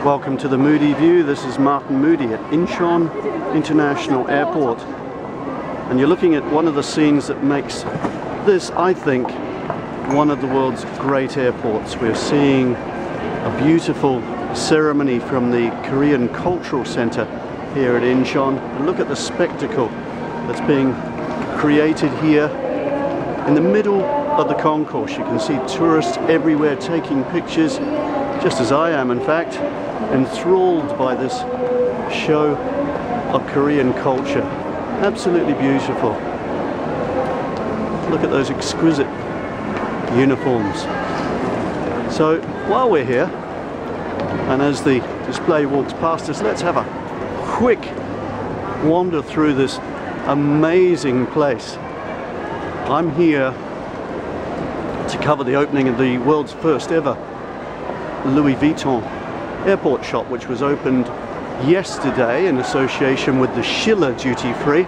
Welcome to the Moodie View. This is Martin Moodie at Incheon International Airport. And you're looking at one of the scenes that makes this, I think, one of the world's great airports. We're seeing a beautiful ceremony from the Korean Cultural Center here at Incheon. And look at the spectacle that's being created here in the middle of the concourse. You can see tourists everywhere taking pictures, just as I am in fact, enthralled by this show of Korean culture. Absolutely beautiful. Look at those exquisite uniforms. So while we're here, and as the display walks past us, let's have a quick wander through this amazing place. I'm here to cover the opening of the world's first ever Louis Vuitton airport shop, which was opened yesterday in association with the Schiller duty free.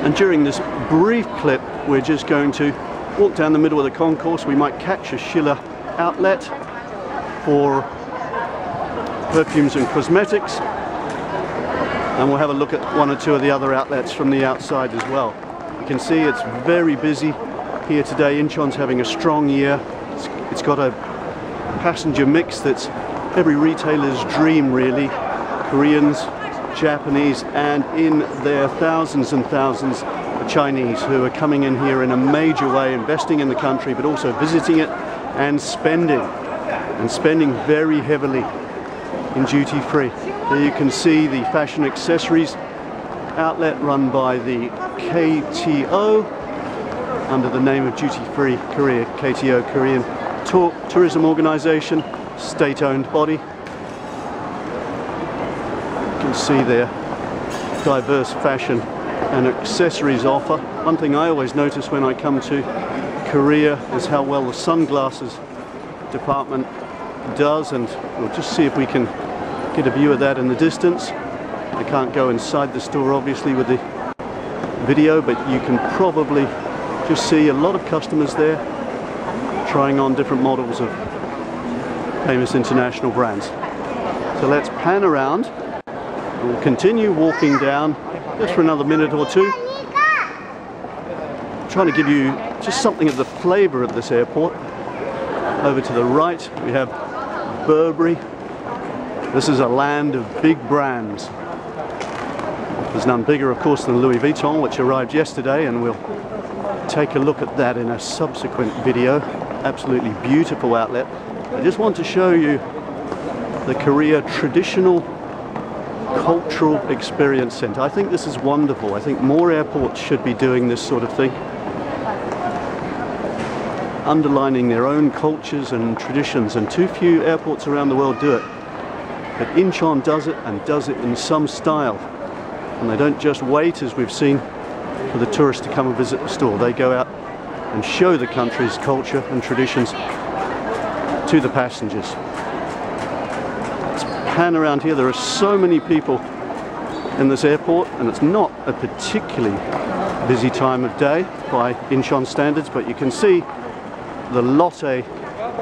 And during this brief clip, we're just going to walk down the middle of the concourse. We might catch a Schiller outlet for perfumes and cosmetics, and we'll have a look at one or two of the other outlets from the outside as well. You can see it's very busy here today. Incheon's having a strong year. It's got a passenger mix that's every retailer's dream, really. Koreans, Japanese, and in their thousands and thousands of Chinese who are coming in here in a major way, investing in the country, but also visiting it and spending very heavily in duty free. There you can see the fashion accessories outlet run by the KTO under the name of Duty Free Korea, KTO, Korean Tourism Organization, state-owned body. You can see their diverse fashion and accessories offer. One thing I always notice when I come to Korea is how well the sunglasses department does, and we'll just see if we can get a view of that in the distance. I can't go inside the store obviously with the video, but you can probably just see a lot of customers there trying on different models of famous international brands. So let's pan around. We'll continue walking down just for another minute or two, trying to give you just something of the flavor of this airport. Over to the right we have Burberry. This is a land of big brands. There's none bigger, of course, than Louis Vuitton, which arrived yesterday, and we'll take a look at that in a subsequent video. Absolutely beautiful outlet. I just want to show you the Korea Traditional Cultural Experience Center. I think this is wonderful. I think more airports should be doing this sort of thing, underlining their own cultures and traditions, and too few airports around the world do it. But Incheon does it, and does it in some style. And they don't just wait, as we've seen, for the tourists to come and visit the store. They go out and show the country's culture and traditions to the passengers. Let's pan around here. There are so many people in this airport, and it's not a particularly busy time of day by Incheon standards, but you can see the Lotte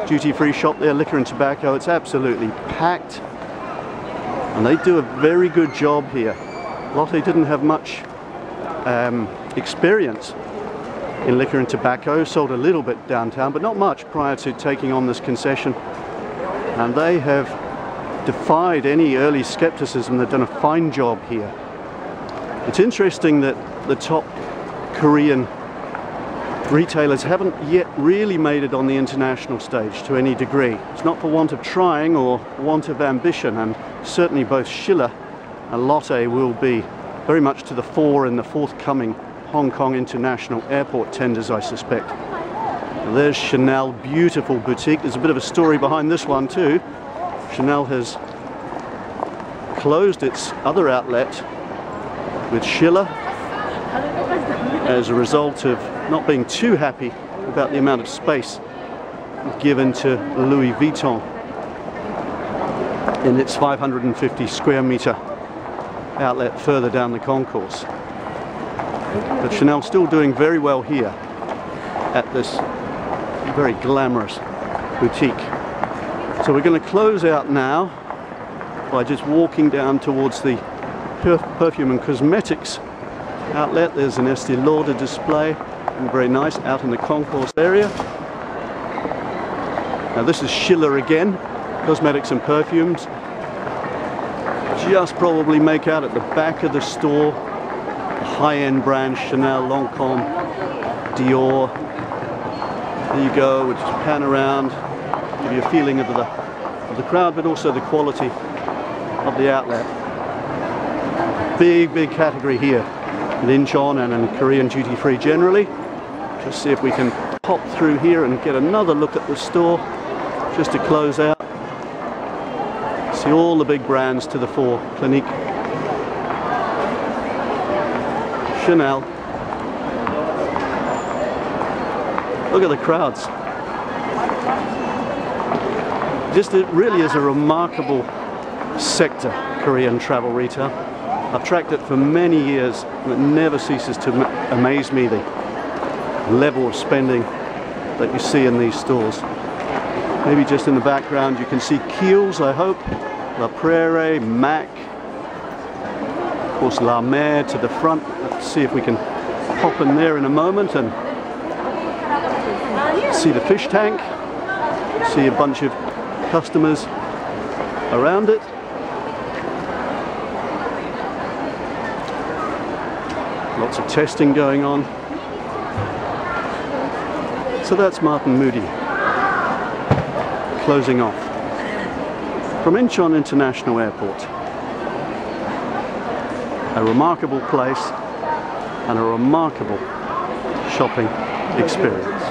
duty-free shop there, liquor and tobacco. It's absolutely packed, and they do a very good job here. Lotte didn't have much experience in liquor and tobacco, sold a little bit downtown, but not much prior to taking on this concession. And they have defied any early skepticism. They've done a fine job here. It's interesting that the top Korean retailers haven't yet really made it on the international stage to any degree. It's not for want of trying or want of ambition, and certainly both Schiller and Lotte will be very much to the fore in the forthcoming Hong Kong International Airport tenders, I suspect. Now there's Chanel, beautiful boutique. There's a bit of a story behind this one too. Chanel has closed its other outlet with Schiller as a result of not being too happy about the amount of space given to Louis Vuitton in its 550 square meter outlet further down the concourse. But Chanel's still doing very well here at this very glamorous boutique. So we're going to close out now by just walking down towards the perfume and cosmetics outlet. There's an Estee Lauder display, and very nice, out in the concourse area. Now this is Schiller again, cosmetics and perfumes. Just probably make out at the back of the store, high-end brands, Chanel, Lancôme, Dior. There you go, we'll just pan around, give you a feeling of the crowd, but also the quality of the outlet. Big category here in Incheon and in Korean duty-free generally. Just see if we can pop through here and get another look at the store, just to close out. See all the big brands to the fore. Clinique, Chanel. Look at the crowds. Just it really is a remarkable sector, Korean travel retail. I've tracked it for many years and it never ceases to amaze me, the level of spending that you see in these stores. Maybe just in the background you can see Kiehl's, I hope, La Prairie, MAC, of course La Mer to the front. Let's see if we can pop in there in a moment and see the fish tank, see a bunch of customers around it. Lots of testing going on. So that's Martin Moodie closing off from Incheon International Airport. A remarkable place and a remarkable shopping experience.